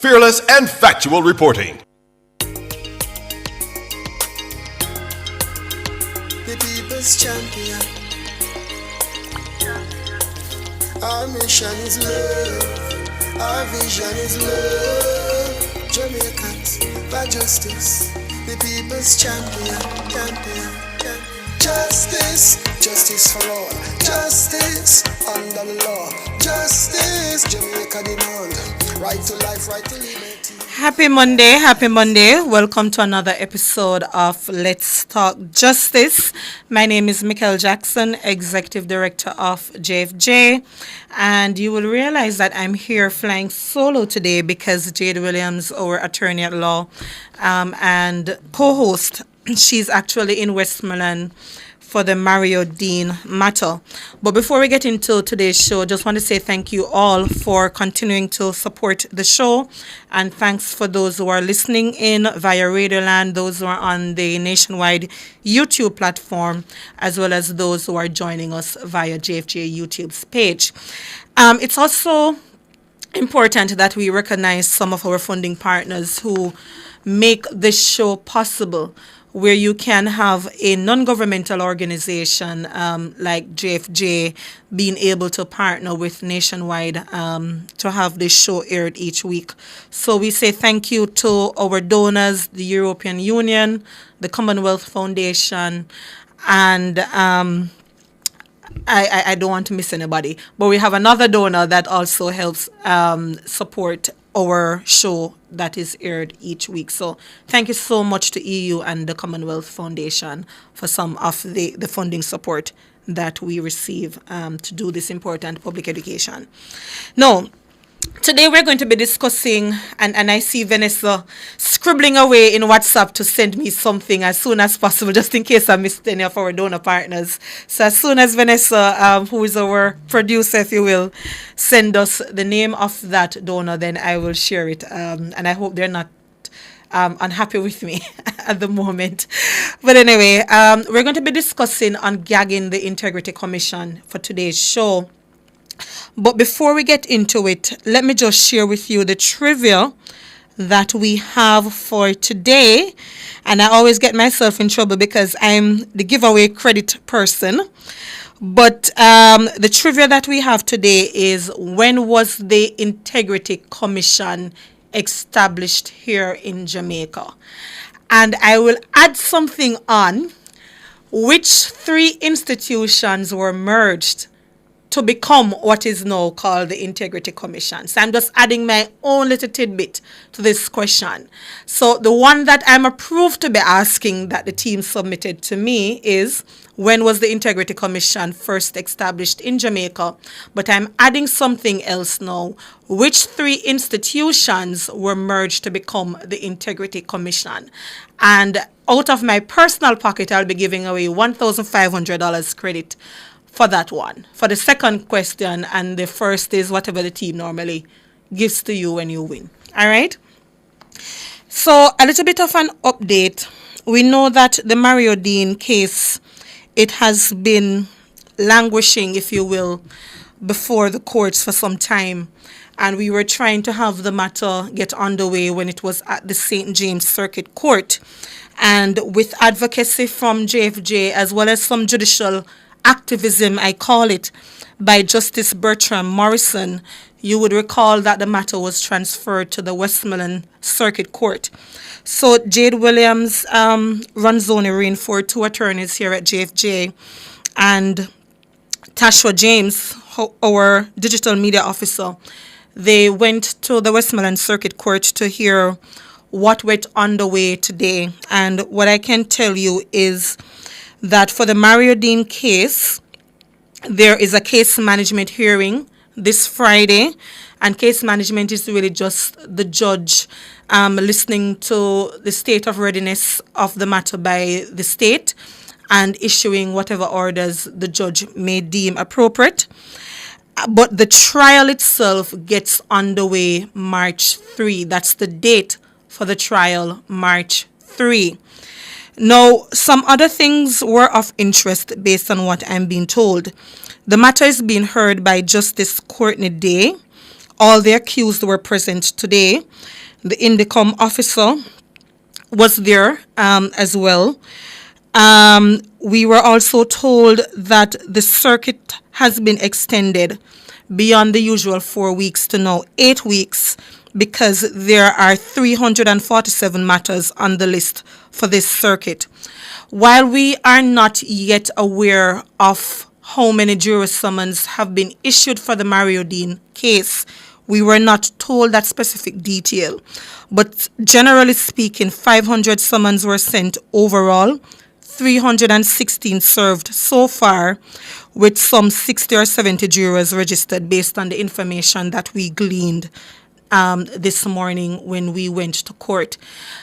Fearless and factual reporting. The people's champion. Our mission is love. Our vision is love. Jamaicans for justice. The people's champion. Justice, justice for all. Justice under the law. Justice, Jamaica demand. Right to life, right to liberty. Happy Monday, happy Monday. Welcome to another episode of Let's Talk Justice. My name is Michael Jackson, Executive Director of JFJ. And you will realize that I'm here flying solo today because Jade Williams, our attorney at law and co-host, she's actually in Westmoreland for the Mario Dean matter. But before we get into today's show, just want to say thank you all for continuing to support the show. And thanks for those who are listening in via Radioland, those who are on the nationwide YouTube platform, as well as those who are joining us via JFJ YouTube's page. It's also important that we recognize some of our funding partners who make this show possible, where you can have a non-governmental organization like JFJ being able to partner with Nationwide to have this show aired each week. So we say thank you to our donors, the European Union, the Commonwealth Foundation, and I don't want to miss anybody, but we have another donor that also helps support our show that is aired each week. So thank you so much to EU and the Commonwealth Foundation for some of the funding support that we receive to do this important public education. Now, today we're going to be discussing, and I see Vanessa scribbling away in WhatsApp to send me something as soon as possible, just in case I missed any of our donor partners. So as soon as Vanessa, who is our producer, if you will, send us the name of that donor, then I will share it. And I hope they're not unhappy with me at the moment. But anyway, we're going to be discussing Ungagging the Integrity Commission for today's show. But before we get into it, let me just share with you the trivia that we have for today. And I always get myself in trouble because I'm the giveaway credit person. But the trivia that we have today is, when was the Integrity Commission established here in Jamaica? And I will add something on. Which three institutions were merged to become what is now called the Integrity Commission? So I'm just adding my own little tidbit to this question. So the one that I'm approved to be asking that the team submitted to me is, when was the Integrity Commission first established in Jamaica? But I'm adding something else now. Which three institutions were merged to become the Integrity Commission? And out of my personal pocket, I'll be giving away $1,500 credit for that one. For the second question, and the first is whatever the team normally gives to you when you win. All right? So a little bit of an update. We know that the Mario Dean case, it has been languishing, if you will, before the courts for some time. And we were trying to have the matter get underway when it was at the St. James Circuit Court. And with advocacy from JFJ, as well as some judicial activism, I call it, by Justice Bertram Morrison, you would recall that the matter was transferred to the Westmoreland Circuit Court. So Jade Williams, Ranzoni Rainford, two attorneys here at JFJ, and Tashwa James, our digital media officer, they went to the Westmoreland Circuit Court to hear what went underway today. And what I can tell you is that for the Mario Dean case, there is a case management hearing this Friday, and case management is really just the judge listening to the state of readiness of the matter by the state and issuing whatever orders the judge may deem appropriate. But the trial itself gets underway March 3. That's the date for the trial, March 3. Now, some other things were of interest based on what I'm being told. The matter is being heard by Justice Courtney Day all the accused were present today. The INDECOM officer was there as well. We were also told that the circuit has been extended beyond the usual 4 weeks to now 8 weeks because there are 347 matters on the list for this circuit. While we are not yet aware of how many jury summons have been issued for the Mario Dean case, we were not told that specific detail. But generally speaking, 500 summons were sent overall, 316 served so far, with some 60 or 70 jurors registered based on the information that we gleaned this morning when we went to court.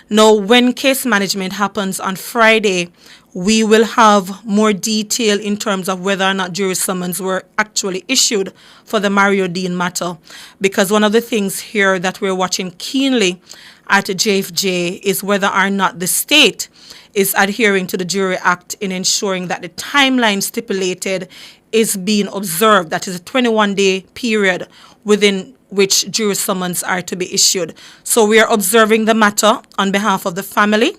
Now, when case management happens on Friday, we will have more detail in terms of whether or not jury summons were actually issued for the Mario Dean matter. Because one of the things here that we're watching keenly at JFJ is whether or not the state is adhering to the Jury Act in ensuring that the timeline stipulated is being observed. That is a 21-day period within which jury summons are to be issued. So we are observing the matter on behalf of the family,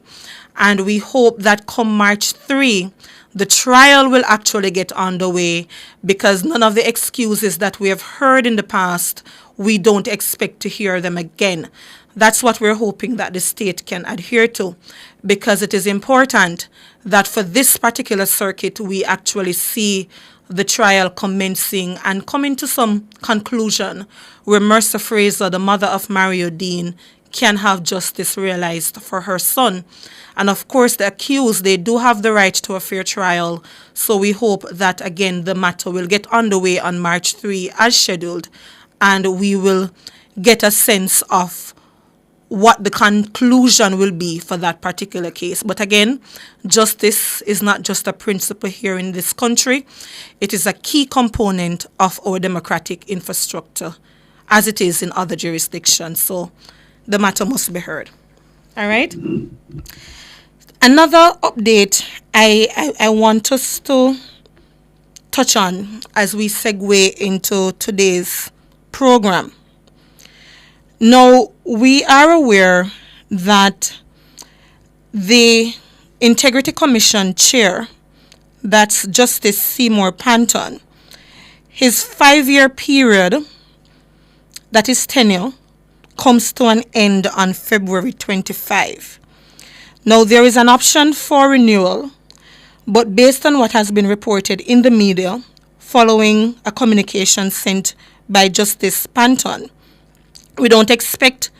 and we hope that come March 3, the trial will actually get underway, because none of the excuses that we have heard in the past, we don't expect to hear them again. That's what we're hoping that the state can adhere to, because it is important that for this particular circuit, we actually see the trial commencing and coming to some conclusion where Mercer Fraser, the mother of Mario Dean, can have justice realized for her son. And of course, the accused, they do have the right to a fair trial. So we hope that, again, the matter will get underway on March 3 as scheduled, and we will get a sense of what the conclusion will be for that particular case. But again, justice is not just a principle here in this country. It is a key component of our democratic infrastructure, as it is in other jurisdictions. So the matter must be heard. All right. Another update I want us to touch on as we segue into today's program. Now, we are aware that the Integrity Commission chair, that's Justice Seymour Panton, his 5-year period, that is tenure, comes to an end on February 25. Now, there is an option for renewal, but based on what has been reported in the media following a communication sent by Justice Panton, we don't expect,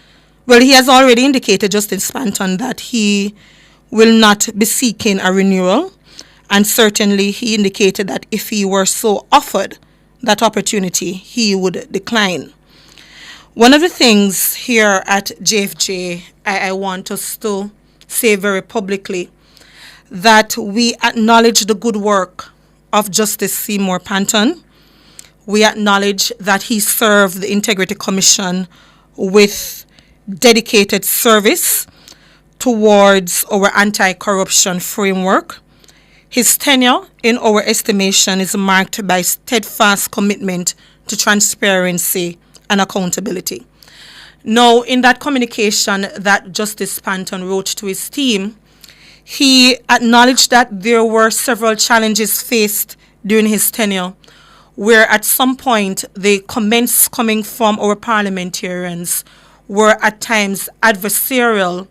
well, he has already indicated, Justice Panton, that he will not be seeking a renewal. And certainly he indicated that if he were so offered that opportunity, he would decline. One of the things here at JFJ, I want us to say very publicly, that we acknowledge the good work of Justice Seymour Panton. We acknowledge that he served the Integrity Commission with dedicated service towards our anti-corruption framework. His tenure, in our estimation, is marked by steadfast commitment to transparency and accountability. Now, in that communication that Justice Panton wrote to his team, he acknowledged that there were several challenges faced during his tenure, where at some point the comments coming from our parliamentarians were at times adversarial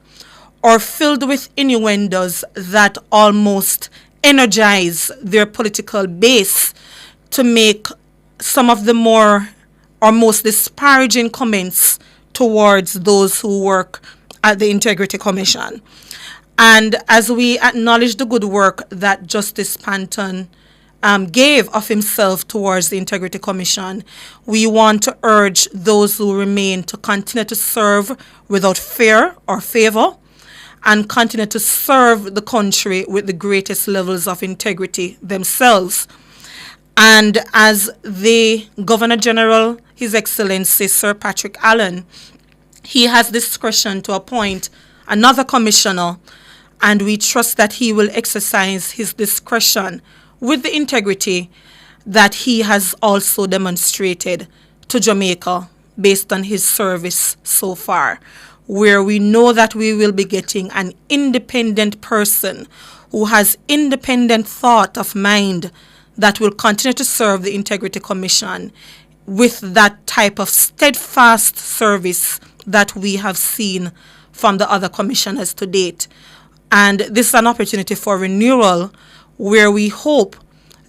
or filled with innuendos that almost energize their political base to make some of the more or most disparaging comments towards those who work at the Integrity Commission. And as we acknowledge the good work that Justice Panton gave of himself towards the Integrity Commission, we want to urge those who remain to continue to serve without fear or favor and continue to serve the country with the greatest levels of integrity themselves. And as the Governor General, His Excellency Sir Patrick Allen, he has discretion to appoint another commissioner, and we trust that he will exercise his discretion with the integrity that he has also demonstrated to Jamaica based on his service so far, where we know that we will be getting an independent person who has independent thought of mind that will continue to serve the Integrity Commission with that type of steadfast service that we have seen from the other commissioners to date. And this is an opportunity for renewal where we hope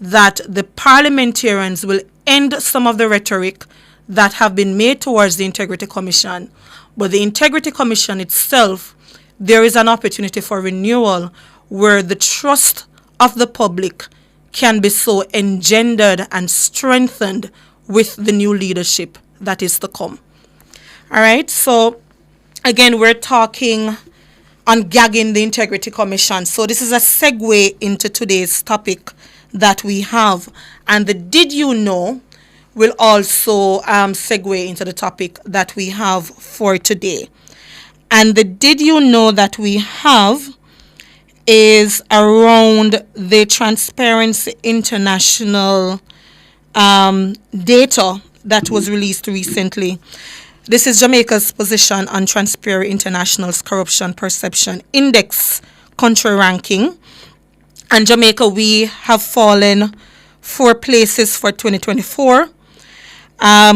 that the parliamentarians will end some of the rhetoric that have been made towards the Integrity Commission. But the Integrity Commission itself, there is an opportunity for renewal where the trust of the public can be so engendered and strengthened with the new leadership that is to come. All right, so again, we're talking on gagging the Integrity Commission. So this is a segue into today's topic that we have. And the Did You Know will also segue into the topic that we have for today. And the Did You Know that we have is around the Transparency International data that was released recently. This is Jamaica's position on Transparency International's Corruption Perception Index country ranking. And Jamaica, we have fallen 4 places for 2024.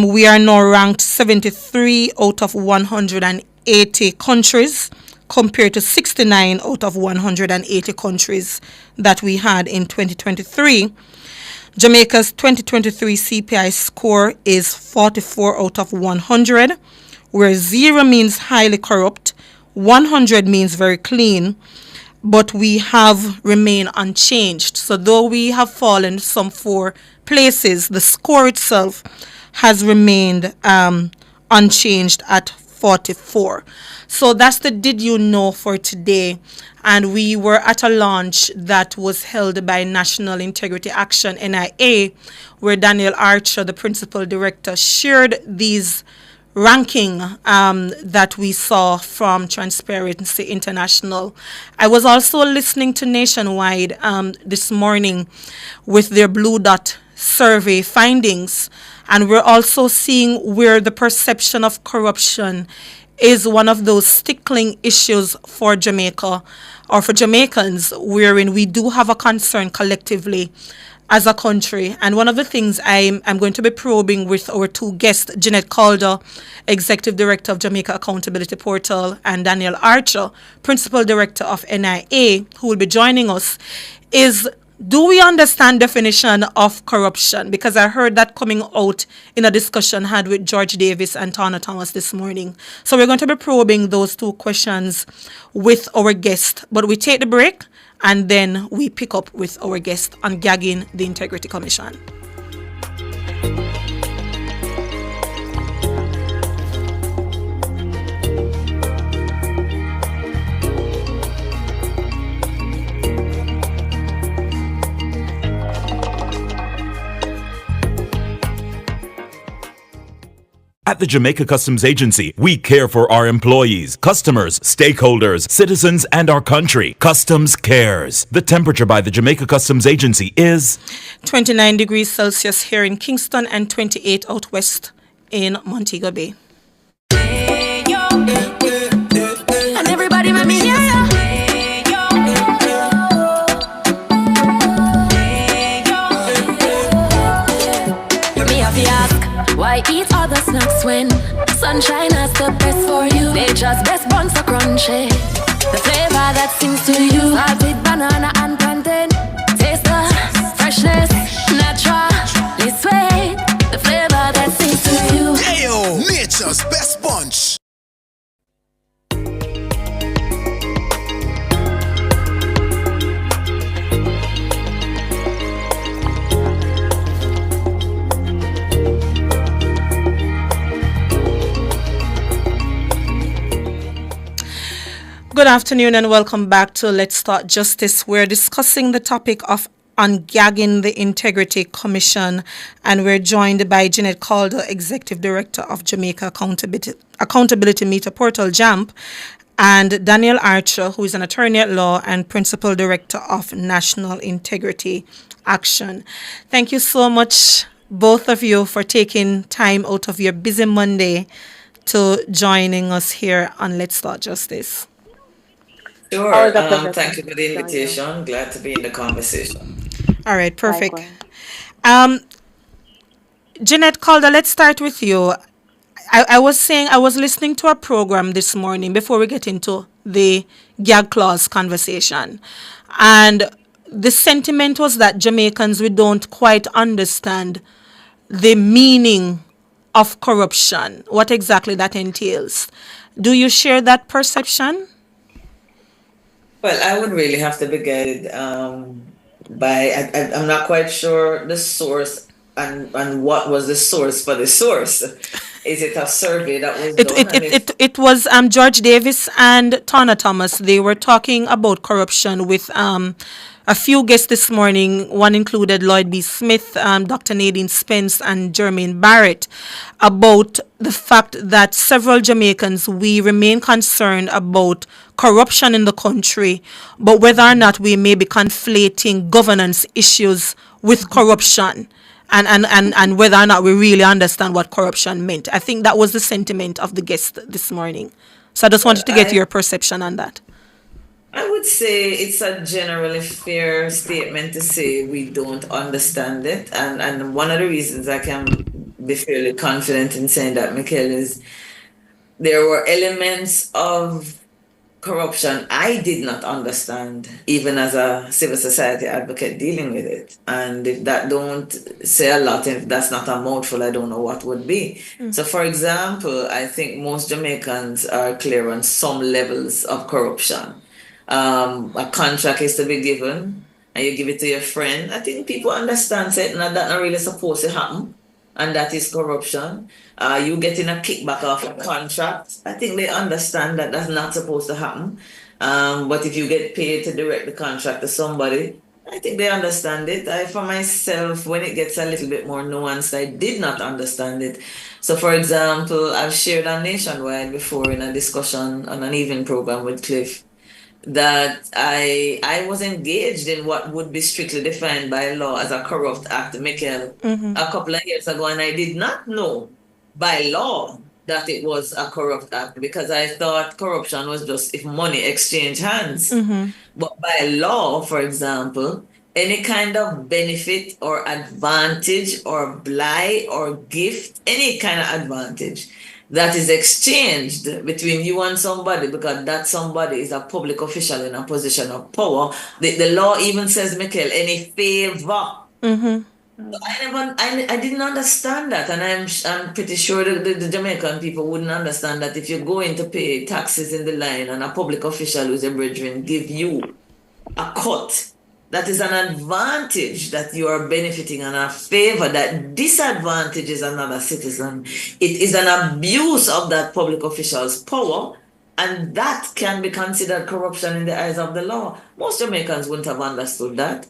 We are now ranked 73 out of 180 countries compared to 69 out of 180 countries that we had in 2023. Jamaica's 2023 CPI score is 44 out of 100, where 0 means highly corrupt, 100 means very clean, but we have remained unchanged. So though we have fallen some 4 places, the score itself has remained unchanged at 44. So that's the Did You Know for today. And we were at a launch that was held by National Integrity Action, NIA, where Daniel Archer, the principal director, shared these ranking that we saw from Transparency International. I was also listening to Nationwide this morning with their Blue Dot survey findings, and we're also seeing where the perception of corruption is one of those stickling issues for Jamaica or for Jamaicans, wherein we do have a concern collectively as a country. And one of the things I'm going to be probing with our 2 guests, Jeanette Calder, Executive Director of Jamaica Accountability Portal, and Daniel Archer, Principal Director of NIA, who will be joining us, is do we understand definition of corruption? Because I heard that coming out in a discussion had with George Davis and Tana Thomas this morning. So we're going to be probing those 2 questions with our guest. But we take the break and then we pick up with our guest on gagging the Integrity Commission. At the Jamaica Customs Agency, we care for our employees, customers, stakeholders, citizens, and our country. Customs cares. The temperature by the Jamaica Customs Agency is 29 degrees Celsius here in Kingston and 28 out west in Montego Bay. And everybody let me hear ya. Me have to ask, why eat other snacks when sunshine has the best for you? Nature's best buns are crunchy. The flavor that sings to you, salted banana and plantain. Taste the freshness, naturally sweet. The flavor that sings to you. Ayo, nature's best bunch. Good afternoon and welcome back to Let's Start Justice. We're discussing the topic of ungagging the Integrity Commission, and we're joined by Jeanette Calder, Executive Director of Jamaica Accountability Meter Portal, JAMP, and Daniel Archer, who is an attorney at law and Principal Director of National Integrity Action. Thank you so much, both of you for taking time out of your busy Monday to joining us here on Let's Start Justice. Sure. Always a pleasure Thank you for the to join you. invitation. Glad to be in the conversation. All right, perfect. Likewise. Um, Jeanette Calder, let's start with you. I was saying I was listening to a program this morning before we get into the gag clause conversation. And the sentiment was that Jamaicans, we don't quite understand the meaning of corruption, what exactly that entails. Do you share that perception? Well, I would really have to be guided by, I'm not quite sure the source and what was the source for the source. Is it a survey that was It done? it, And it, if it, it was George Davis and Tana Thomas. They were talking about corruption with a few guests this morning. One included Lloyd B. Smith, Dr. Nadine Spence, and Jermaine Barrett, about the fact that several Jamaicans, we remain concerned about corruption in the country, but whether or not we may be conflating governance issues with corruption. And whether or not we really understand what corruption meant. I think that was the sentiment of the guest this morning. So I just well, wanted to get your perception on that. I would say it's a generally fair statement to say we don't understand it. And one of the reasons I can be fairly confident in saying that, Mikhail, is there were elements of corruption I did not understand, even as a civil society advocate dealing with it. And if that don't say a lot, if that's not a mouthful, I don't know what would be. So, for example, I think most Jamaicans are clear on some levels of corruption. A contract is to be given, and you give it to your friend. I think people understand it, and that not really supposed to happen, and that is corruption. You getting a kickback off a contract. I think they understand that that's not supposed to happen. But if you get paid to direct the contract to somebody, I think they understand it. I, for myself, when it gets a little bit more nuanced, I did not understand it. So, for example, I've shared on Nationwide before in a discussion on an evening program with Cliff that I was engaged in what would be strictly defined by law as a corrupt act, Michael, a couple of years ago, and I did not know by law that it was a corrupt act because I thought corruption was just if money exchange hands. But by law, for example, any kind of benefit or advantage or blight or gift, any kind of advantage that is exchanged between you and somebody because that somebody is a public official in a position of power. The law even says, Michael, any favor. So I didn't understand that, and I'm pretty sure the Jamaican people wouldn't understand that if you're going to pay taxes in the line and a public official who's a brethren give you a cut, that is an advantage that you are benefiting and a favor that disadvantages another citizen. It is an abuse of that public official's power, and that can be considered corruption in the eyes of the law. Most Jamaicans wouldn't have understood that.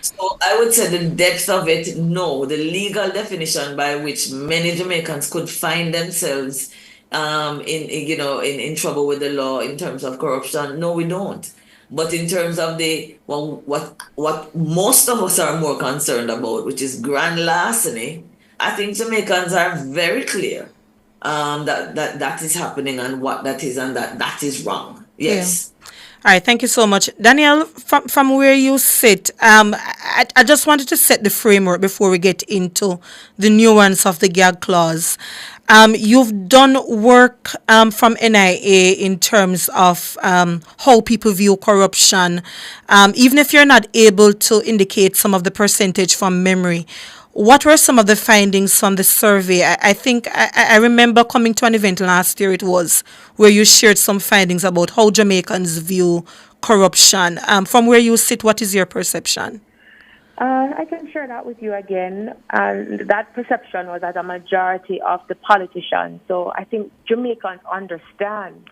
So I would say the depth of it, no. The legal definition by which many Jamaicans could find themselves in trouble with the law in terms of corruption, no, we don't. But in terms of what most of us are more concerned about, which is grand larceny, I think Jamaicans are very clear that is happening and what that is and that is wrong. Yes. All right, thank you so much. Danielle, from where you sit, I just wanted to set the framework before we get into the nuance of the gag clause. You've done work from NIA in terms of how people view corruption. Even if you're not able to indicate some of the percentage from memory, what were some of the findings from the survey? I think I remember coming to an event last year, it was, where you shared some findings about how Jamaicans view corruption. From where you sit, what is your perception? I can share that with you again. And that perception was that a majority of the politicians. So I think Jamaicans understand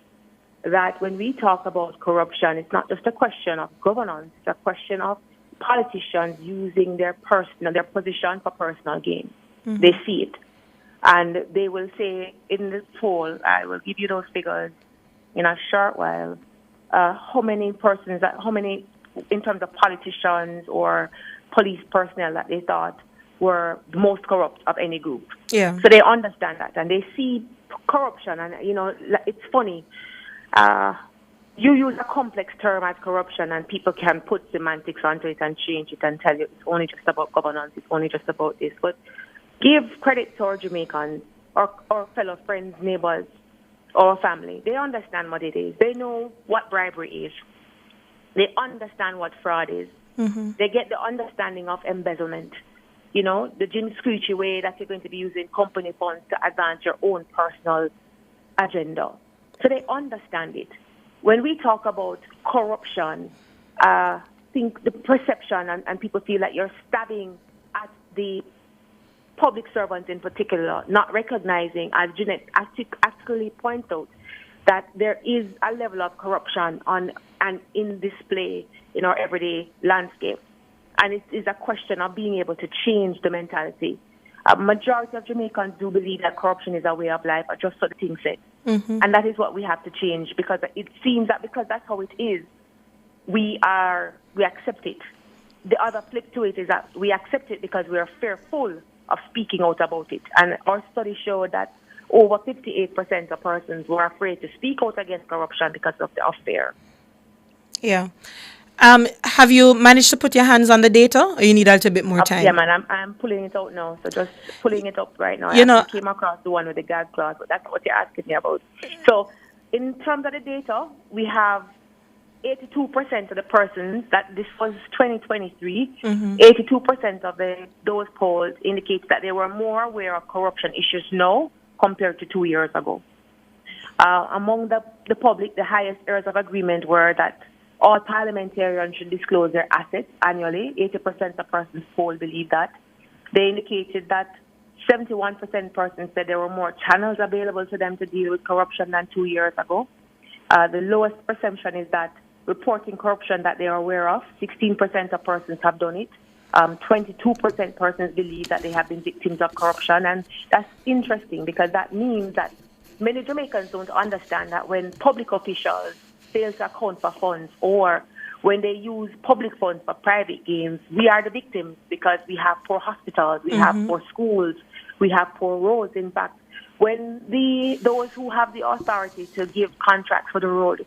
that when we talk about corruption, it's not just a question of governance, it's a question of politicians using their position for personal gain. They see it. And they will say in the poll, I will give you those figures in a short while, how many in terms of politicians or police personnel that they thought were the most corrupt of any group. Yeah. So they understand that, and they see corruption. And it's funny. You use a complex term as corruption, and people can put semantics onto it and change it and tell you it's only just about governance, it's only just about this. But give credit to our Jamaicans, our fellow friends, neighbors, or family. They understand what it is. They know what bribery is. They understand what fraud is. Mm-hmm. They get the understanding of embezzlement. The Jim Screechy way that you're going to be using company funds to advance your own personal agenda. So they understand it. When we talk about corruption, I think the perception and people feel like you're stabbing at the public servants in particular, not recognizing, as Jeanette actually points out, that there is a level of corruption on and in display in our everyday landscape. And it is a question of being able to change the mentality. A majority of Jamaicans do believe that corruption is a way of life, or just so the thing said. Mm-hmm. And that is what we have to change, because it seems that because that's how it is, we accept it. The other flip to it is that we accept it because we are fearful of speaking out about it. And our study showed that over 58% of persons were afraid to speak out against corruption because of fear. Yeah. Have you managed to put your hands on the data, or you need a little bit more time? Yeah, man, I'm pulling it out now. So just pulling it up right now. I came across the one with the gag clause, but that's not what you're asking me about. So in terms of the data, we have 82% of the persons, that this was 2023, 82% of those polled indicates that they were more aware of corruption issues now compared to 2 years ago. Among the public, the highest areas of agreement were that all parliamentarians should disclose their assets annually. 80% of persons polled believe that. They indicated that 71% persons said there were more channels available to them to deal with corruption than 2 years ago. The lowest perception is that reporting corruption that they are aware of, 16% of persons have done it. 22% persons believe that they have been victims of corruption. And that's interesting because that means that many Jamaicans don't understand that when public officials fail to account for funds, or when they use public funds for private gains, we are the victims because we have poor hospitals, we have poor schools, we have poor roads. In fact, when those who have the authority to give contracts for the road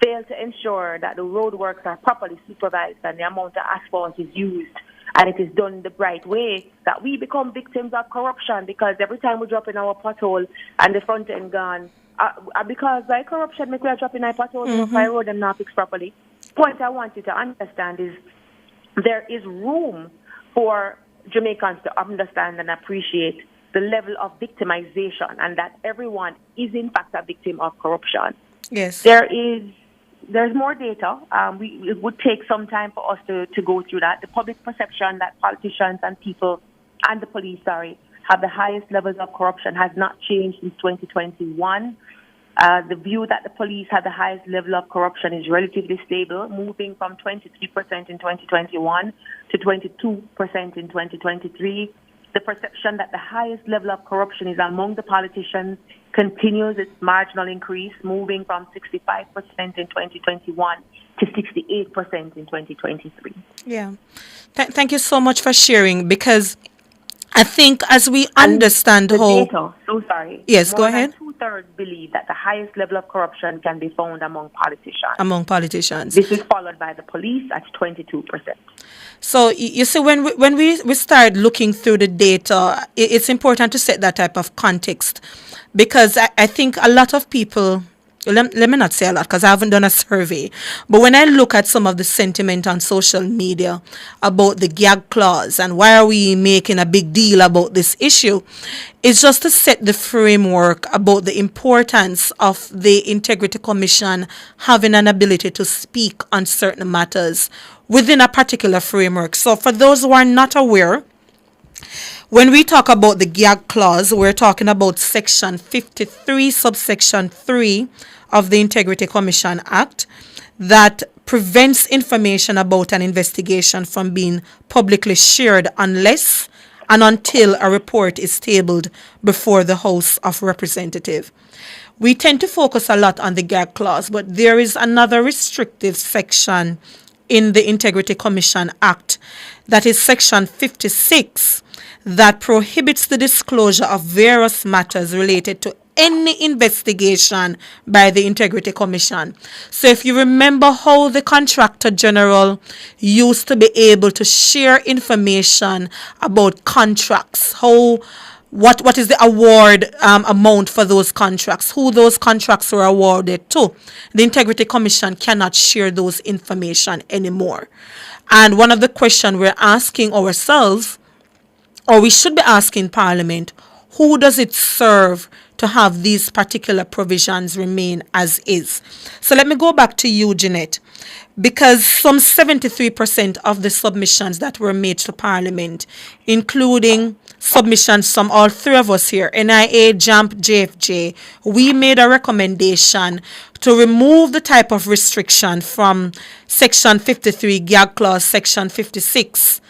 fail to ensure that the road works are properly supervised and the amount of asphalt is used and it is done the right way, that we become victims of corruption, because every time we drop in our pothole and the front end gone, because by corruption, we are dropping our potholes in the road and not fixed properly. Point I want you to understand is there is room for Jamaicans to understand and appreciate the level of victimization, and that everyone is in fact a victim of corruption. Yes. There's more data. It would take some time for us to go through that. The public perception that politicians and people and the police, have the highest levels of corruption has not changed since 2021. The view that the police have the highest level of corruption is relatively stable, moving from 23% in 2021 to 22% in 2023. The perception that the highest level of corruption is among the politicians continues its marginal increase, moving from 65% in 2021 to 68% in 2023. Yeah. Thank you so much for sharing, because I think as we understand how... Data, so sorry. Yes, go ahead. More than 2/3 believe that the highest level of corruption can be found among politicians. Among politicians. This is followed by the police at 22%. So you see, when we start looking through the data, it's important to set that type of context, because I think a lot of people, let me not say a lot because I haven't done a survey, but when I look at some of the sentiment on social media about the gag clause and why are we making a big deal about this issue, it's just to set the framework about the importance of the Integrity Commission having an ability to speak on certain matters within a particular framework. So for those who are not aware, when we talk about the gag clause, we're talking about Section 53, subsection 3 of the Integrity Commission Act, that prevents information about an investigation from being publicly shared unless and until a report is tabled before the House of Representatives. We tend to focus a lot on the gag clause, but there is another restrictive section in the Integrity Commission Act, that is Section 56, that prohibits the disclosure of various matters related to any investigation by the Integrity Commission. So if you remember how the Contractor General used to be able to share information about contracts, what is the award amount for those contracts, who those contracts were awarded to, the Integrity Commission cannot share those information anymore. And one of the questions we're asking ourselves, or we should be asking Parliament, who does it serve to have these particular provisions remain as is? So let me go back to you, Jeanette, because some 73% of the submissions that were made to Parliament, including submissions from all three of us here, NIA, JAMP, JFJ, we made a recommendation to remove the type of restriction from Section 53, gag clause, Section 56,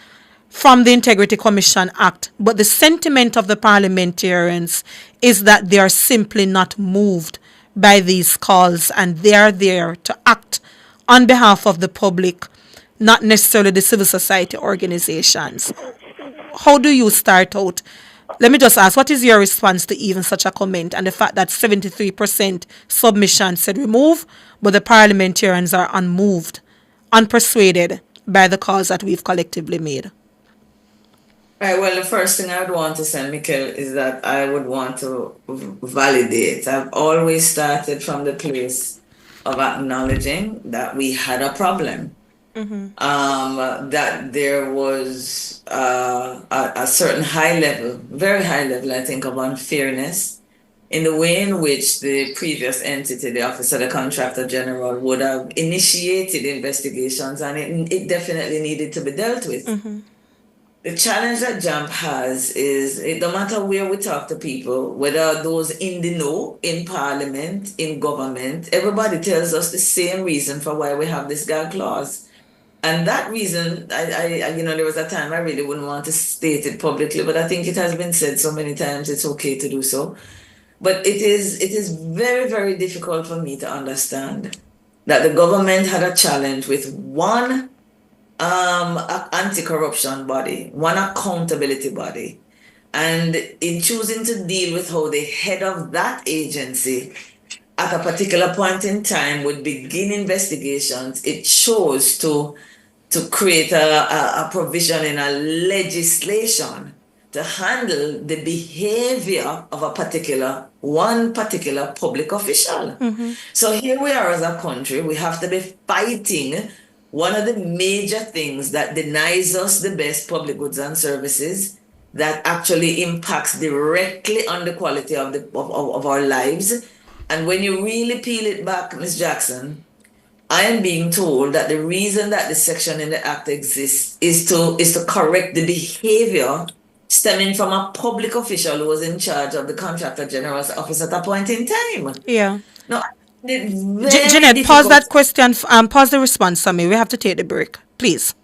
from the Integrity Commission Act. But the sentiment of the parliamentarians is that they are simply not moved by these calls, and they are there to act on behalf of the public, not necessarily the civil society organizations. How do you start out? Let me just ask, what is your response to even such a comment and the fact that 73% submission said remove, but the parliamentarians are unmoved, unpersuaded by the calls that we've collectively made? Right, well, the first thing I would want to say, Mikel, is that I would want to validate. I've always started from the place of acknowledging that we had a problem. That there was a certain high level, very high level, I think, of unfairness in the way in which the previous entity, the Office of the Contractor General, would have initiated investigations, and it definitely needed to be dealt with. The challenge that JAMP has is, it no matter where we talk to people, whether those in the know, in Parliament, in government, everybody tells us the same reason for why we have this gag clause. And that reason, I there was a time I really wouldn't want to state it publicly, but I think it has been said so many times, it's okay to do so. But it is very, very difficult for me to understand that the government had a challenge with one anti-corruption body, one accountability body, and in choosing to deal with how the head of that agency at a particular point in time would begin investigations, it chose to create a provision in a legislation to handle the behavior of one particular public official. So here we are as a country, we have to be fighting one of the major things that denies us the best public goods and services, that actually impacts directly on the quality of our lives. And when you really peel it back, Ms. Jackson, I am being told that the reason that the section in the Act exists is to correct the behavior stemming from a public official who was in charge of the Contractor General's office at a point in time. Yeah. No, Jeanette, pause that question, pause the response for me. We have to take the break, please.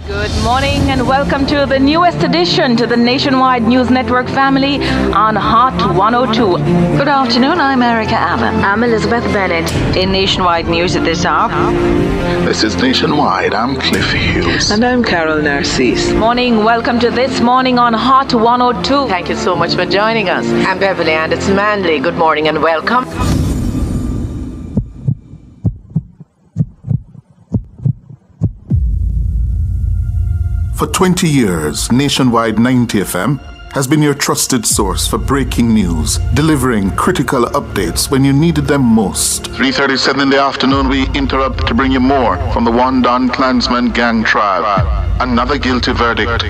Good morning and welcome to the newest addition to the Nationwide News Network family on Hot 102. Good afternoon, I'm Erica Allen. I'm Elizabeth Bennett. In Nationwide News at this hour. This is Nationwide, I'm Cliff Hughes. And I'm Carol Narcisse. Morning, welcome to This Morning on Hot 102. Thank you so much for joining us. I'm Beverly Anderson Manley. Good morning and welcome. For 20 years, Nationwide 90 FM has been your trusted source for breaking news, delivering critical updates when you needed them most. 3:37 in the afternoon, we interrupt to bring you more from the One Don Klansman gang trial. Another guilty verdict.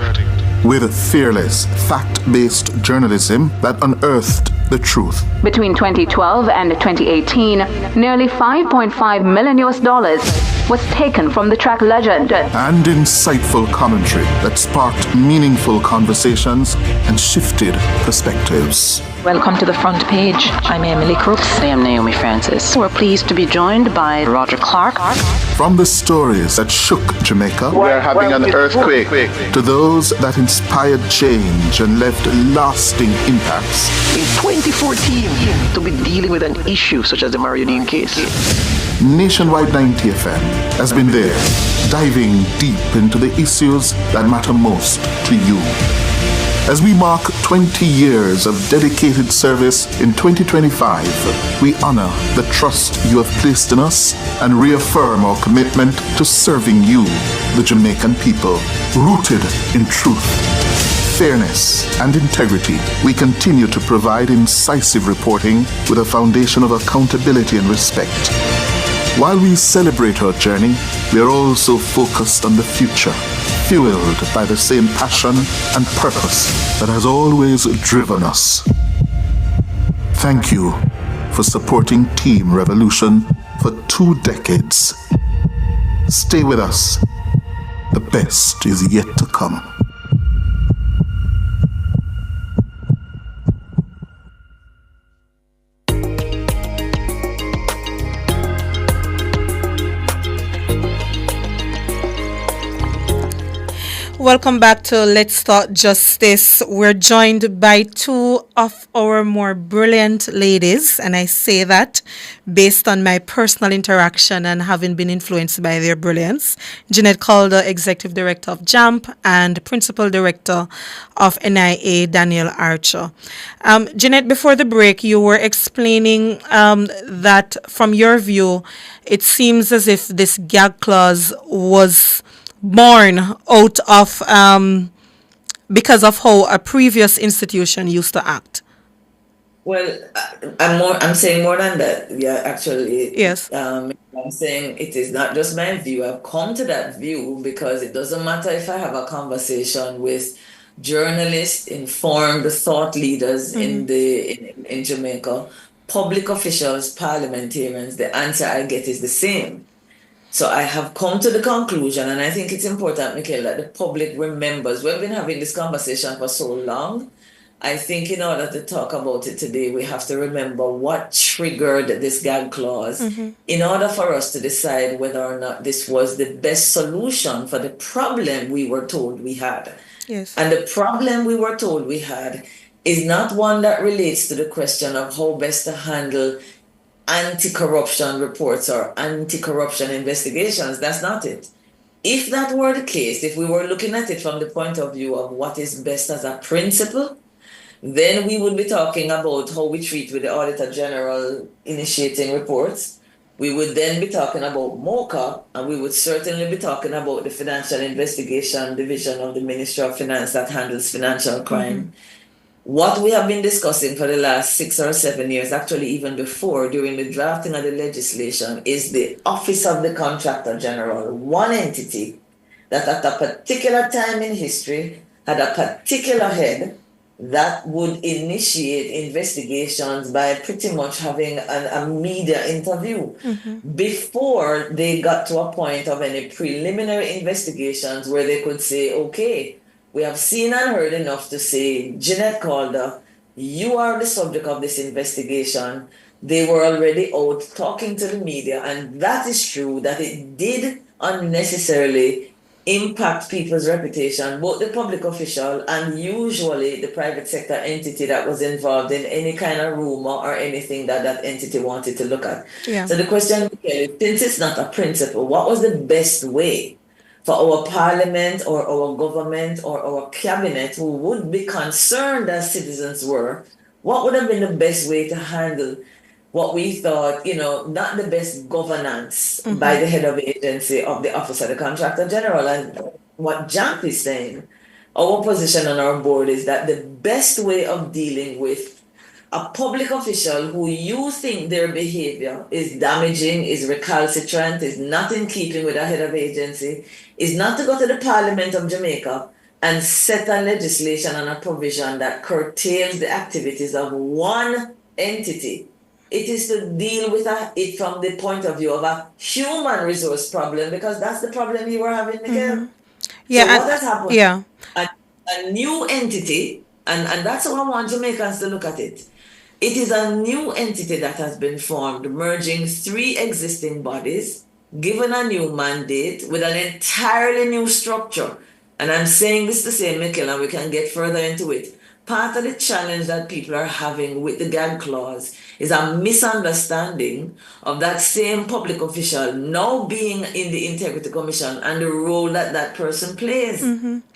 With fearless, fact-based journalism that unearthed the truth. Between 2012 and 2018, nearly $5.5 million was taken from the track legend. And insightful commentary that sparked meaningful conversations and shifted perspectives. Welcome to the front page. I'm Emily Crooks. I am Naomi Francis. We're pleased to be joined by Roger Clark. From the stories that shook Jamaica, we're having an earthquake, to those that inspired change and left lasting impacts. In 2014, to be dealing with an issue such as the Marianine case. Nationwide 90 FM has been there, diving deep into the issues that matter most to you. As we mark 20 years of dedicated service in 2025, we honor the trust you have placed in us and reaffirm our commitment to serving you, the Jamaican people. Rooted in truth, fairness, and integrity, we continue to provide incisive reporting with a foundation of accountability and respect. While we celebrate our journey, we are also focused on the future, fueled by the same passion and purpose that has always driven us. Thank you for supporting Team Revolution for 2 decades. Stay with us. The best is yet to come. Welcome back to Let's Talk Justice. We're joined by 2 of our more brilliant ladies, and I say that based on my personal interaction and having been influenced by their brilliance. Jeanette Calder, Executive Director of JAMP, and Principal Director of NIA, Daniel Archer. Jeanette, before the break, you were explaining that from your view, it seems as if this gag clause was born out of because of how a previous institution used to act. Well, I'm saying more than that. Yeah, actually. Yes. I'm saying it is not just my view. I've come to that view because it doesn't matter if I have a conversation with journalists, informed thought leaders in Jamaica, public officials, parliamentarians. The answer I get is the same. So I have come to the conclusion, and I think it's important, Michael, that the public remembers. We've been having this conversation for so long. I think in order to talk about it today, we have to remember what triggered this gag clause in order for us to decide whether or not this was the best solution for the problem we were told we had. Yes. And the problem we were told we had is not one that relates to the question of how best to handle anti-corruption reports or anti-corruption investigations. That's not it. If that were the case, if we were looking at it from the point of view of what is best as a principle, then we would be talking about how we treat with the Auditor General initiating reports. We would then be talking about MOCA, and we would certainly be talking about the Financial Investigation Division of the Ministry of Finance that handles financial crime. What we have been discussing for the last 6 or 7 years, actually even before, during the drafting of the legislation, is the Office of the Contractor General, one entity that at a particular time in history had a particular head that would initiate investigations by pretty much having a media interview before they got to a point of any preliminary investigations where they could say, okay, we have seen and heard enough to say, Jeanette Calder, you are the subject of this investigation. They were already out talking to the media, and that is true that it did unnecessarily impact people's reputation, both the public official and usually the private sector entity that was involved in any kind of rumor or anything that that entity wanted to look at. Yeah. So the question is, since it's not a principle, what was the best way for our parliament or our government or our cabinet, who would be concerned as citizens were, what would have been the best way to handle what we thought, not the best governance by the head of the agency of the Office of the Contractor General? And what JAMP is saying, our position on our board is that the best way of dealing with a public official who you think their behavior is damaging, is recalcitrant, is not in keeping with a head of agency, is not to go to the Parliament of Jamaica and set a legislation and a provision that curtails the activities of one entity. It is to deal with it from the point of view of a human resource problem, because that's the problem you were having, Miguel. Yeah, so what has happened? Yeah. A new entity And that's how I want Jamaicans to look at it. It is a new entity that has been formed, merging three existing bodies, given a new mandate with an entirely new structure. And I'm saying this to say, Mikkel, and we can get further into it. Part of the challenge that people are having with the gag clause is a misunderstanding of that same public official now being in the Integrity Commission and the role that that person plays.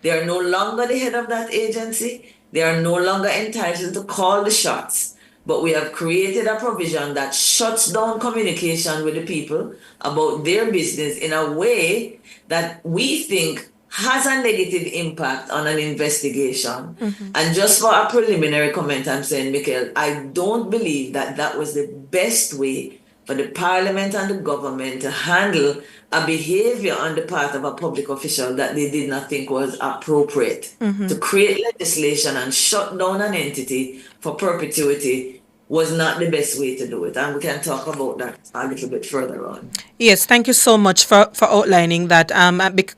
They are no longer the head of that agency. They are no longer entitled to call the shots. But we have created a provision that shuts down communication with the people about their business in a way that we think has a negative impact on an investigation. And just for a preliminary comment, I'm saying, Mikhail, I don't believe that that was the best way for the parliament and the government to handle a behavior on the part of a public official that they did not think was appropriate. To create legislation and shut down an entity for perpetuity was not the best way to do it. And we can talk about that a little bit further on. Yes, thank you so much for outlining that.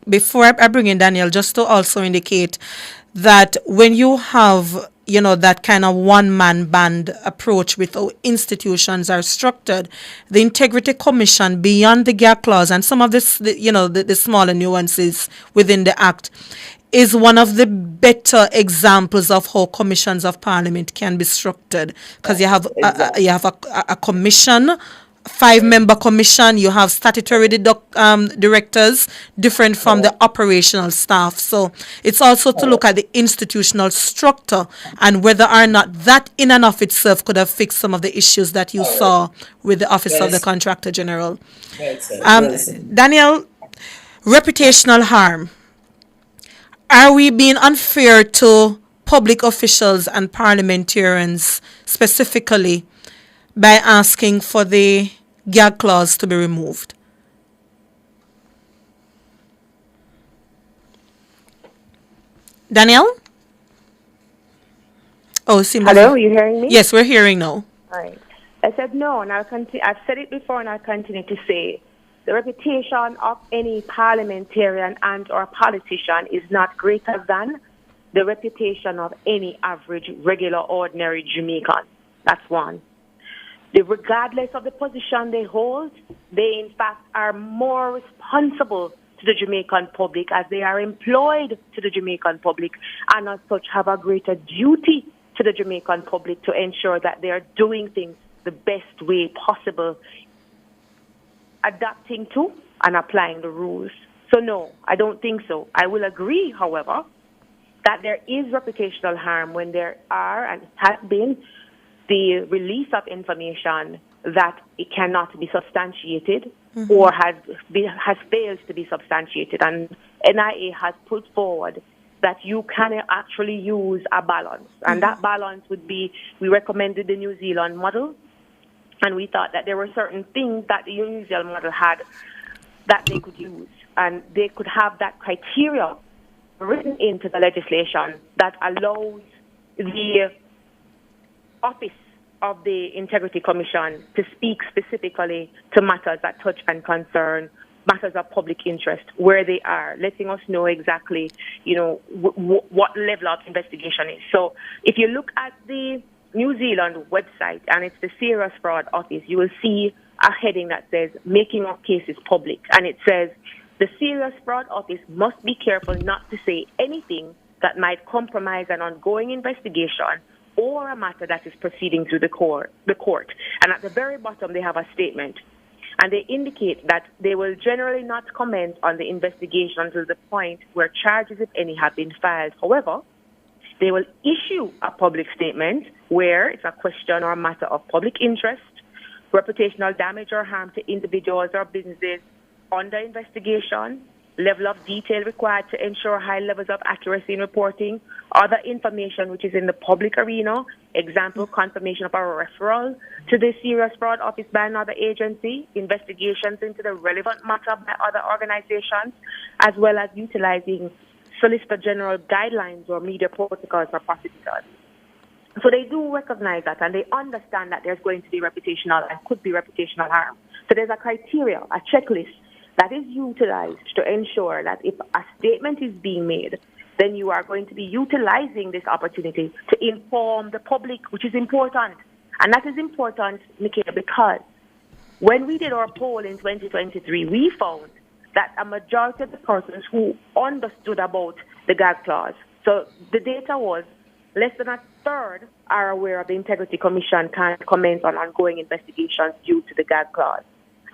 Before I bring in Daniel, just to also indicate that when you have, that kind of one-man band approach with how institutions are structured, the Integrity Commission, beyond the gag clause and some of this, the smaller nuances within the Act, is one of the better examples of how commissions of parliament can be structured, because you have a commission, 5-member commission, you have statutory directors different from the operational staff. So it's also to look at the institutional structure and whether or not that in and of itself could have fixed some of the issues that you saw with the Office of the Contractor General. Daniel, reputational harm. Are we being unfair to public officials and parliamentarians specifically by asking for the gag clause to be removed? Daniel? Oh, hello, you hearing me? Yes, we're hearing now. All right. I said no, and I've said it before, and I'll continue to say the reputation of any parliamentarian and or politician is not greater than the reputation of any average, regular, ordinary Jamaican. That's one. Regardless of the position they hold, they in fact are more responsible to the Jamaican public as they are employed to the Jamaican public and as such have a greater duty to the Jamaican public to ensure that they are doing things the best way possible, adapting to and applying the rules. So no, I don't think so. I will agree, however, that there is reputational harm when there are and has been the release of information that it cannot be substantiated or has failed to be substantiated. And NIA has put forward that you can actually use a balance. And that balance would be, we recommended the New Zealand model, and we thought that there were certain things that the New Zealand model had that they could use. And they could have that criteria written into the legislation that allows the office of the Integrity Commission to speak specifically to matters that touch and concern matters of public interest, where they are, letting us know exactly, what level of investigation is. So if you look at the New Zealand website, and it's the Serious Fraud Office, you will see a heading that says making of cases public, and it says the Serious Fraud Office must be careful not to say anything that might compromise an ongoing investigation or a matter that is proceeding through the court. And at the very bottom they have a statement, and they indicate that they will generally not comment on the investigation until the point where charges, if any, have been filed. However, they will issue a public statement where it's a question or a matter of public interest, reputational damage or harm to individuals or businesses under investigation, level of detail required to ensure high levels of accuracy in reporting, other information which is in the public arena, example, confirmation of a referral to the Serious Fraud Office by another agency, investigations into the relevant matter by other organizations, as well as utilizing Solicitor General guidelines or media protocols for prosecutors. So they do recognize that, and they understand that there's going to be reputational and could be reputational harm. So there's a criteria, a checklist that is utilized to ensure that if a statement is being made, then you are going to be utilizing this opportunity to inform the public, which is important. And that is important, Michaela, because when we did our poll in 2023, we found that a majority of the persons who understood about the gag clause, so the data was less than a third are aware of the Integrity Commission can't comment on ongoing investigations due to the gag clause.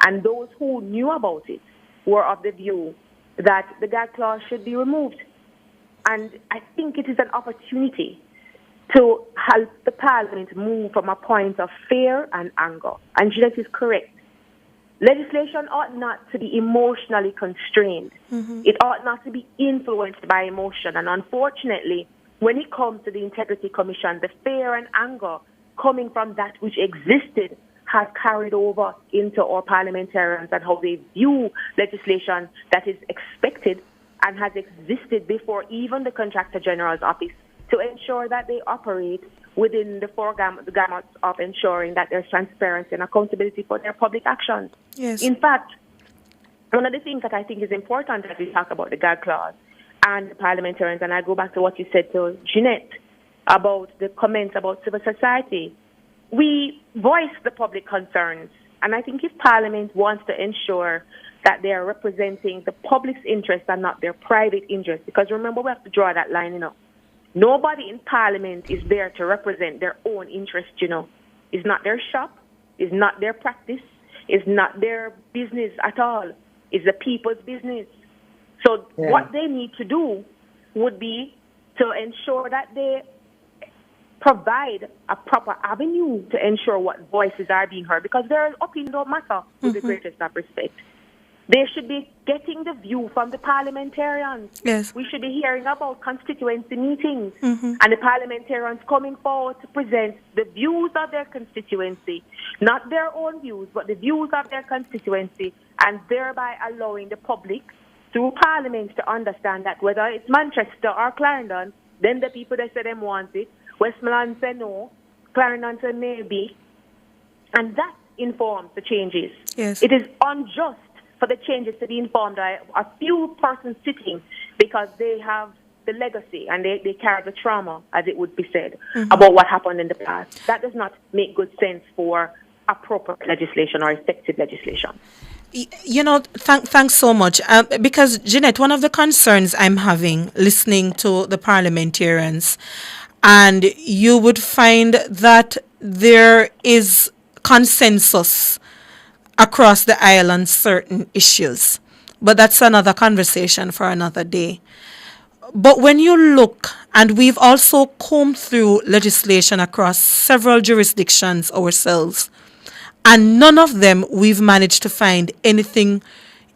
And those who knew about it were of the view that the gag clause should be removed. And I think it is an opportunity to help the Parliament move from a point of fear and anger. And Jeanette is correct. Legislation ought not to be emotionally constrained. It ought not to be influenced by emotion. And unfortunately, when it comes to the Integrity Commission, the fear and anger coming from that which existed has carried over into our parliamentarians and how they view legislation that is expected and has existed before even the Contractor General's office, to ensure that they operate within the gamut of ensuring that there's transparency and accountability for their public actions. Yes. In fact, one of the things that I think is important as we talk about the gag clause and the parliamentarians, and I go back to what you said to Jeanette about the comments about civil society, we voice the public concerns. And I think if Parliament wants to ensure that they are representing the public's interest and not their private interest, because remember, we have to draw that line, Nobody in Parliament is there to represent their own interest, It's not their shop, it's not their practice, it's not their business at all. It's the people's business. So what they need to do would be to ensure that they provide a proper avenue to ensure what voices are being heard, because their opinion don't matter with the greatest of respect. They should be getting the view from the parliamentarians. Yes. We should be hearing about constituency meetings and the parliamentarians coming forward to present the views of their constituency, not their own views, but the views of their constituency, and thereby allowing the public through Parliament to understand that whether it's Manchester or Clarendon, then the people that say them want it, Westmoreland say no, Clarendon say maybe, and that informs the changes. Yes. It is unjust for the changes to be informed by a few persons sitting because they have the legacy and they carry the trauma, as it would be said, about what happened in the past. That does not make good sense for appropriate legislation or effective legislation. Thanks so much. Because, Jeanette, one of the concerns I'm having listening to the parliamentarians, and you would find that there is consensus across the aisle on certain issues. But that's another conversation for another day. But when you look, and we've also combed through legislation across several jurisdictions ourselves, and none of them we've managed to find anything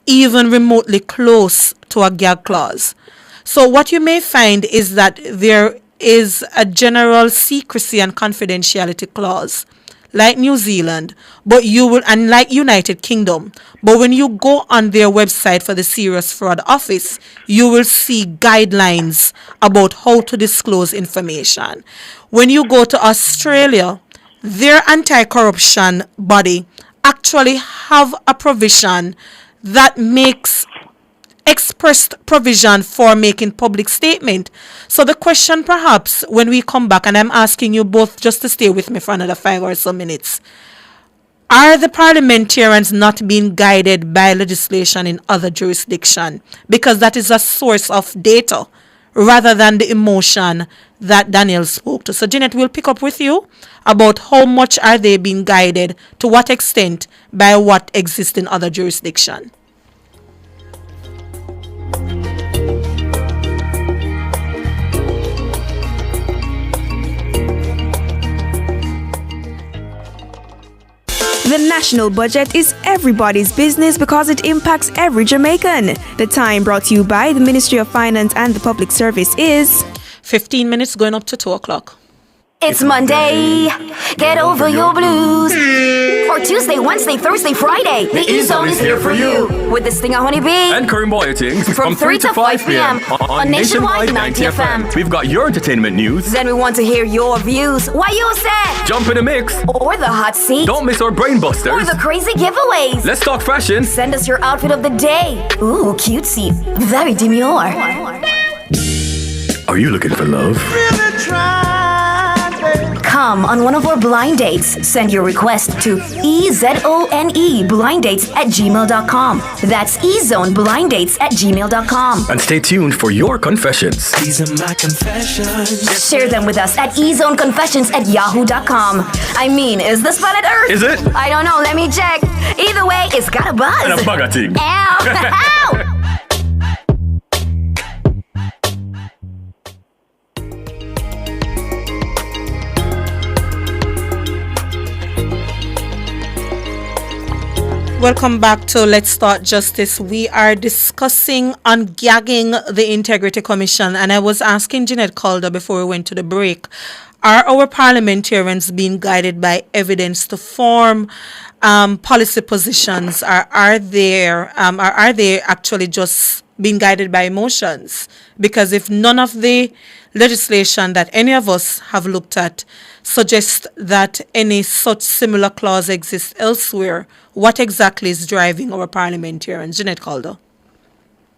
even remotely close to a gag clause. So what you may find is that there is a general secrecy and confidentiality clause, like New Zealand, but you will, and like United Kingdom. But when you go on their website for the Serious Fraud Office, you will see guidelines about how to disclose information. When you go to Australia, their anti-corruption body actually have a provision that makes expressed provision for making public statement. So the question perhaps when we come back, and I'm asking you both just to stay with me for another 5 or so minutes, are the parliamentarians not being guided by legislation in other jurisdictions? Because that is a source of data rather than the emotion that Daniel spoke to. So Jeanette, we'll pick up with you about how much are they being guided, to what extent, by what exists in other jurisdictions. The national budget is everybody's business because it impacts every Jamaican. The time brought to you by the Ministry of Finance and the Public Service is 15 minutes going up to 2 o'clock. It's Monday, get over your blues. Or Tuesday, Wednesday, Thursday, Friday. The E-Zone is here for you. With this thing, Honey Bee. And Karim Boyatings from 3 to 5 p.m. on Nationwide 90 FM. We've got your entertainment news. Then we want to hear your views. Why you said? Jump in the mix. Or the hot seat. Don't miss our brain busters. Or the crazy giveaways. Let's talk fashion. Send us your outfit of the day. Ooh, cutesy. Very demure. Are you looking for love? Come on one of our blind dates. Send your request to ezoneblindates@gmail.com. That's ezoneblindates@gmail.com. And stay tuned for your confessions. These are my confessions. Share them with us at ezoneconfessions@yahoo.com. I mean, is this planet Earth? Is it? I don't know. Let me check. Either way, it's got a buzz. And a bugger thing. Ow! Ow! Welcome back to Let's Start Justice. We are discussing Ungagging the Integrity Commission, and I was asking Jeanette Calder before we went to the break, are our parliamentarians being guided by evidence to form policy positions, or are they actually just being guided by emotions? Because if none of the legislation that any of us have looked at suggests that any such similar clause exists elsewhere, what exactly is driving our parliamentarians? Jeanette Calder.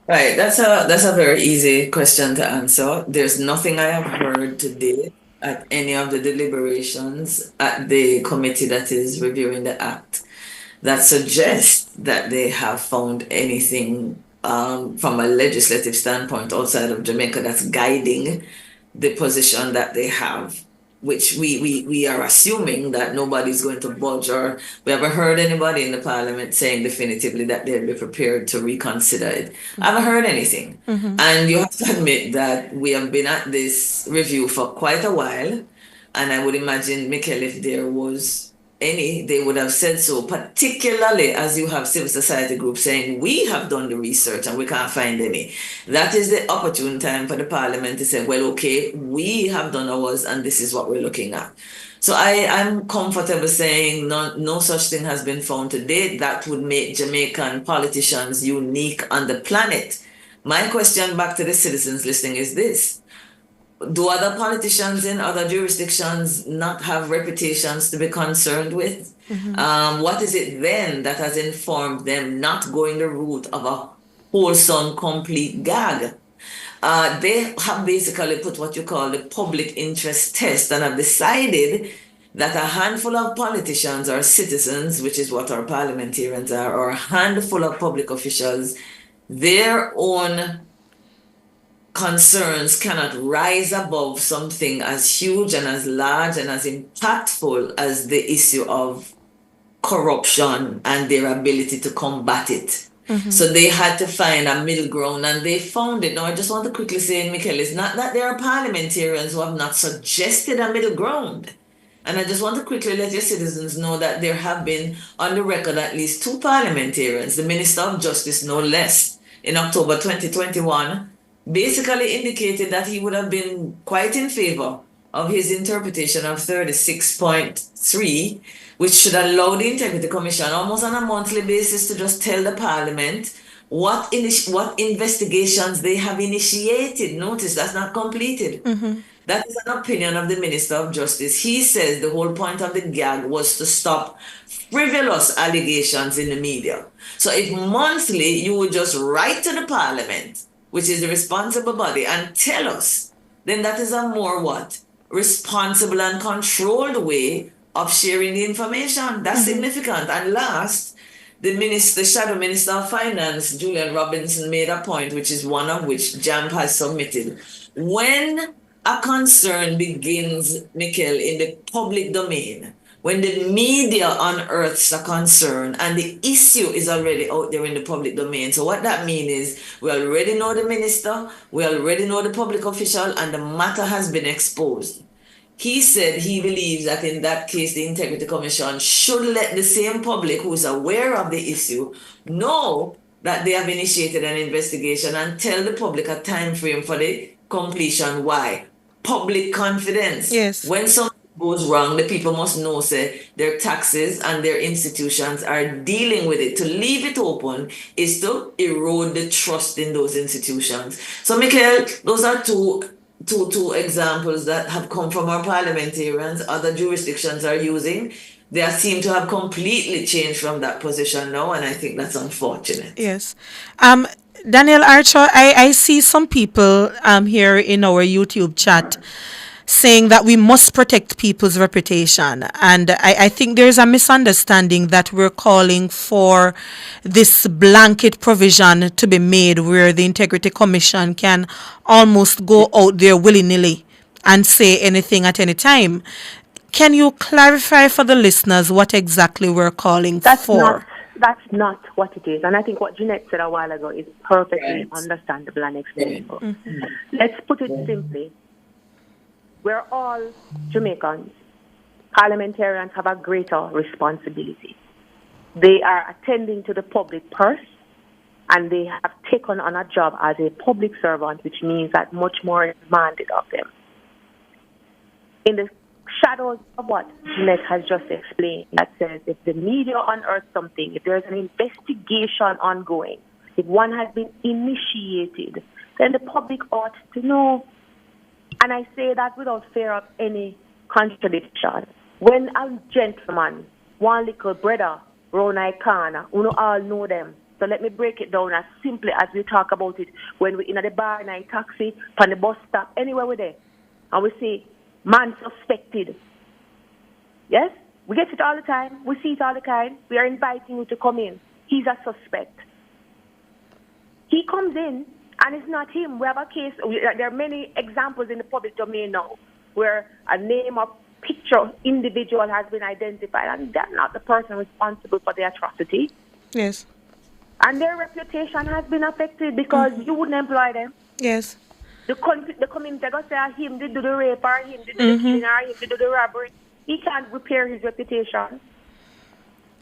Right, that's a very easy question to answer. There's nothing I have heard today at any of the deliberations at the committee that is reviewing the act that suggests that they have found anything from a legislative standpoint outside of Jamaica that's guiding the position that they have, which we are assuming that nobody's going to budge, or we haven't heard anybody in the parliament saying definitively that they'll be prepared to reconsider it. I haven't heard anything. And you have to admit that we have been at this review for quite a while, and I would imagine, Michael, if there was any, they would have said so, particularly as you have civil society groups saying, we have done the research and we can't find any. That is the opportune time for the parliament to say, well, okay, we have done ours and this is what we're looking at. So I'm comfortable saying no such thing has been found to date that would make Jamaican politicians unique on the planet. My question back to the citizens listening is this: do other politicians in other jurisdictions not have reputations to be concerned with? What is it then that has informed them not going the route of a wholesome, complete gag? They have basically put what you call the public interest test and have decided that a handful of politicians or citizens, which is what our parliamentarians are, or a handful of public officials, their own concerns cannot rise above something as huge and as large and as impactful as the issue of corruption and their ability to combat it. So they had to find a middle ground, and they found it. Now, I just want to quickly say, Michael, it's not that there are parliamentarians who have not suggested a middle ground. And I just want to quickly let your citizens know that there have been, on the record, at least 2 parliamentarians, the Minister of Justice, no less, in October 2021, basically indicated that he would have been quite in favor of his interpretation of 36.3, which should allow the Integrity Commission almost on a monthly basis to just tell the Parliament what investigations they have initiated. Notice that's not completed. That is an opinion of the Minister of Justice. He says the whole point of the gag was to stop frivolous allegations in the media. So if monthly you would just write to the Parliament, which is the responsible body, and tell us, then that is a more responsible and controlled way of sharing the information. That's significant. And last, the Shadow Minister of Finance, Julian Robinson, made a point, which is one of which JAMP has submitted. When a concern begins, Michael, in the public domain, when the media unearths a concern and the issue is already out there in the public domain. So what that means is we already know the minister, we already know the public official, and the matter has been exposed. He said he believes that in that case, the Integrity Commission should let the same public who is aware of the issue know that they have initiated an investigation and tell the public a time frame for the completion. Why? Public confidence. Yes. When something goes wrong, the people must know, say, their taxes and their institutions are dealing with it. To leave it open is to erode the trust in those institutions. So, Michael, those are two examples that have come from our parliamentarians. Other jurisdictions are using. They seem to have completely changed from that position now, and I think that's unfortunate. Yes. Daniel Archer, I see some people here in our YouTube chat saying that we must protect people's reputation. And I think there's a misunderstanding that we're calling for this blanket provision to be made where the Integrity Commission can almost go out there willy-nilly and say anything at any time. Can you clarify for the listeners what exactly we're calling for? That's not what it is. And I think what Jeanette said a while ago is perfectly understandable and explainable. Mm-hmm. Let's put it simply. We're all Jamaicans. Parliamentarians have a greater responsibility. They are attending to the public purse, and they have taken on a job as a public servant, which means that much more is demanded of them. In the shadows of what Jeanette has just explained, that says if the media unearths something, if there's an investigation ongoing, if one has been initiated, then the public ought to know. And I say that without fear of any contradiction. When a gentleman, one little brother, Ronai Khan, you all know them. So let me break it down as simply as we talk about it when we're in the bar, in a taxi, on the bus stop, anywhere we're there. And we say, man suspected. Yes? We get it all the time. We see it all the time. We are inviting you to come in. He's a suspect. He comes in, and it's not him. We have a case. There are many examples in the public domain now where a name or picture individual has been identified, and they're not the person responsible for the atrocity. Yes. And their reputation has been affected because you wouldn't employ them. Yes. The community going to say him did do the rape or him did do the killing or him did do the robbery. He can't repair his reputation.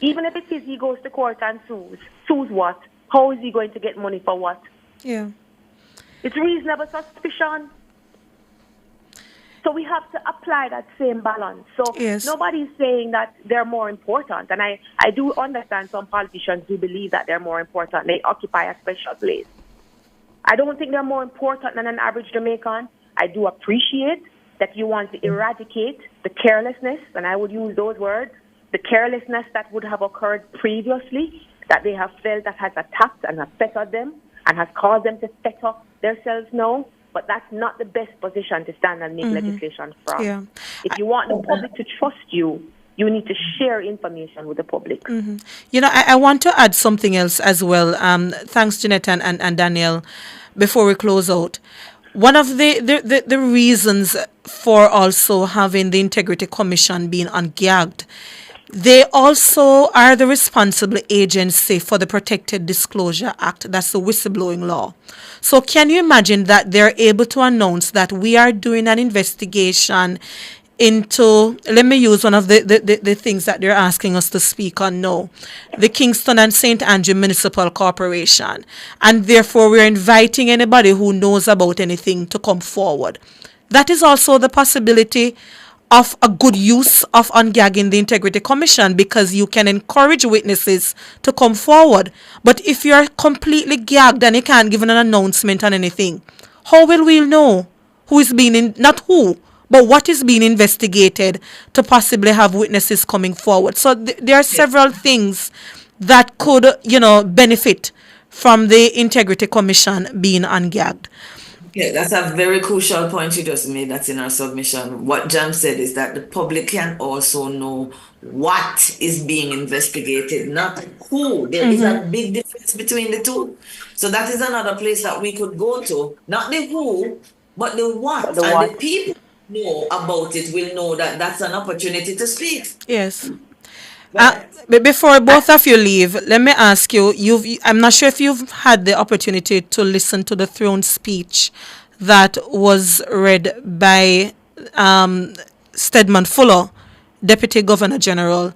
Even if it is he goes to court and sues. Sues what? How is he going to get money for what? Yeah. It's reasonable suspicion. So we have to apply that same balance. So nobody's saying that they're more important. And I do understand some politicians do believe that they're more important. They occupy a special place. I don't think they're more important than an average Jamaican. I do appreciate that you want to eradicate the carelessness, and I would use those words, the carelessness that would have occurred previously, that they have felt that has attacked and has fettered them and has caused them to fetter themselves now. But that's not the best position to stand and make legislation from. Yeah. If you want the public to trust you, you need to share information with the public. You know, I want to add something else as well. Thanks, Jeanette and Daniel. Before we close out, one of the reasons for also having the Integrity Commission being ungagged, they also are the responsible agency for the Protected Disclosure Act. That's the whistleblowing law. So can you imagine that they're able to announce that we are doing an investigation into, let me use one of the things that they're asking us to speak on now, the Kingston and St. Andrew Municipal Corporation. And therefore, we're inviting anybody who knows about anything to come forward. That is also the possibility of a good use of ungagging the Integrity Commission, because you can encourage witnesses to come forward. But if you're completely gagged and you can't give an announcement on anything, how will we know who is being, not who, but what is being investigated to possibly have witnesses coming forward? So there are several things that could, benefit from the Integrity Commission being ungagged. Yeah, that's a very crucial point you just made. That's in our submission. What Jam said is that the public can also know what is being investigated, not who. There is a big difference between the two. So that is another place that we could go to. Not the who, but the what. The people know about it will know that that's an opportunity to speak. Yes. Before both of you leave, let me ask you, I'm not sure if you've had the opportunity to listen to the throne speech that was read by Stedman Fuller, Deputy Governor General.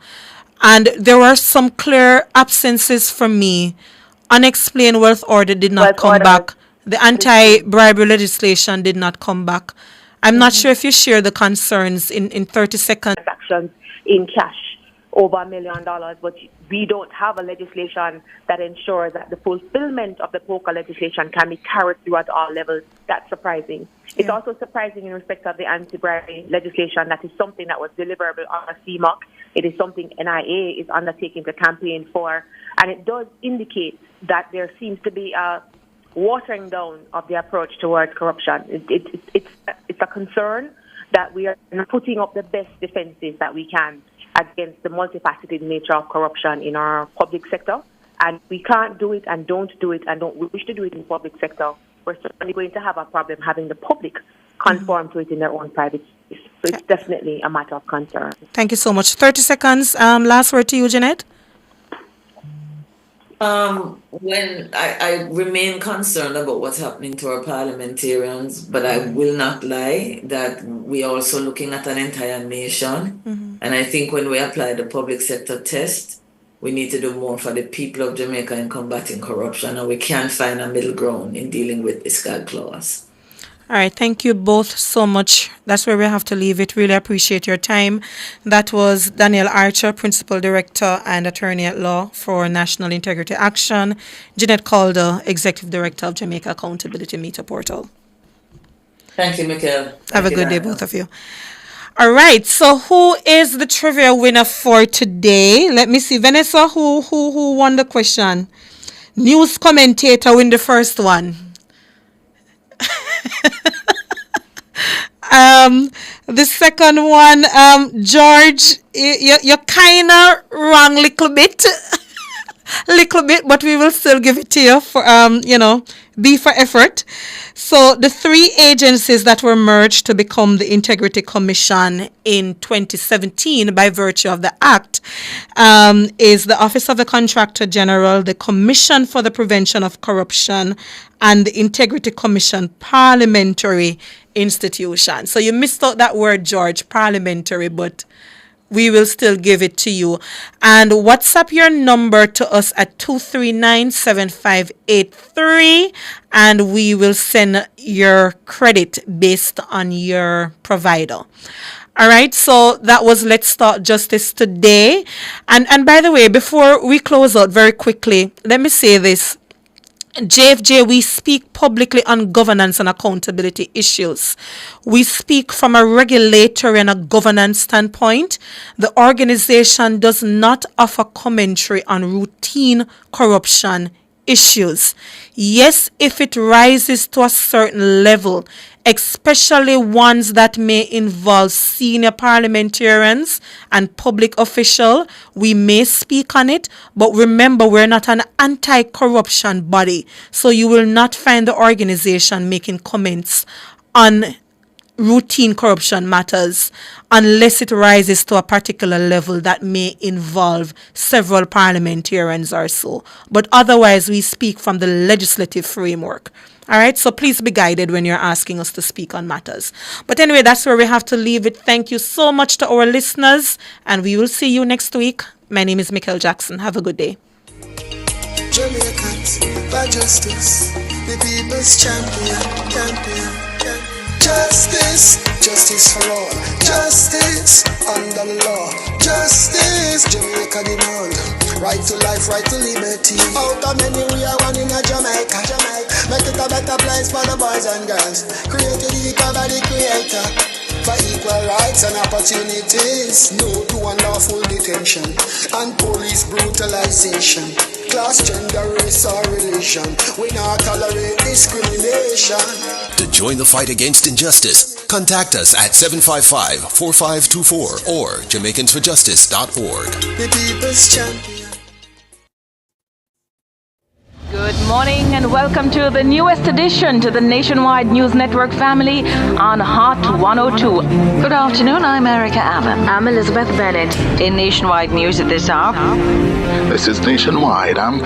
And there were some clear absences from me. Unexplained wealth order did not come back. The anti-bribery legislation did not come back. I'm not sure if you share the concerns in 30 seconds. Actions in cash over $1 million, but we don't have a legislation that ensures that the fulfillment of the POCA legislation can be carried through at all levels. That's surprising. It's also surprising in respect of the anti-bribery legislation. That is something that was deliverable on a CMOC. It is something NIA is undertaking to campaign for, and it does indicate that there seems to be a watering down of the approach towards corruption. It's a concern that we are not putting up the best defenses that we can against the multifaceted nature of corruption in our public sector. And we can't do it and don't do it and don't wish to do it in the public sector. We're certainly going to have a problem having the public conform to it in their own private space. So it's definitely a matter of concern. Thank you so much. 30 seconds. Last word to you, Jeanette. When I remain concerned about what's happening to our parliamentarians, but I will not lie that we are also looking at an entire nation. And I think when we apply the public sector test, we need to do more for the people of Jamaica in combating corruption, and we can't find a middle ground in dealing with fiscal clause. All right, thank you both so much. That's where we have to leave it. Really appreciate your time. That was Daniel Archer, Principal Director and Attorney at Law for National Integrity Action, Jeanette Calder, Executive Director of Jamaica Accountability Meter Portal. Thank you, Mikhail. Have a good day, both of you. All right, so who is the trivia winner for today? Let me see. Vanessa, who won the question? News commentator win the first one. The second one, George, you're kind of wrong little bit, but we will still give it to you for, B for effort. So the three agencies that were merged to become the Integrity Commission in 2017 by virtue of the Act is the Office of the Contractor General, the Commission for the Prevention of Corruption, and the Integrity Commission Parliamentary Institution. So you missed out that word, George, parliamentary, but we will still give it to you. And WhatsApp your number to us at 239-7583, and we will send your credit based on your provider. All right, so that was Let's Start Justice today. And by the way, before we close out very quickly, let me say this. JFJ, we speak publicly on governance and accountability issues. We speak from a regulatory and a governance standpoint. The organization does not offer commentary on routine corruption issues. Yes, if it rises to a certain level, especially ones that may involve senior parliamentarians and public officials, we may speak on it, but remember, we're not an anti-corruption body, so you will not find the organization making comments on routine corruption matters unless it rises to a particular level that may involve several parliamentarians or so. But otherwise, we speak from the legislative framework. All right, so please be guided when you're asking us to speak on matters. But anyway, that's where we have to leave it. Thank you so much to our listeners, and we will see you next week. My name is Mikhail Jackson. Have a good day. Jamaicans, by justice, the people's champion. Justice, justice for all. Justice under the law. Justice, Jamaica demand. Right to life, right to liberty. Out of many, we are one in a Jamaica. Make it a better place for the boys and girls. Created equal by the creator. For equal rights and opportunities. No to unlawful detention and police brutalization. Class, gender, race or religion. We not tolerate discrimination. To join the fight against injustice, contact us at 755-4524 or Jamaicans4Justice.org. The people's champion. Good morning and welcome to the newest addition to the Nationwide News Network family on Hot 102. Good afternoon, I'm Erica Allen. I'm Elizabeth Bennett. In Nationwide News at this hour. This is Nationwide. I'm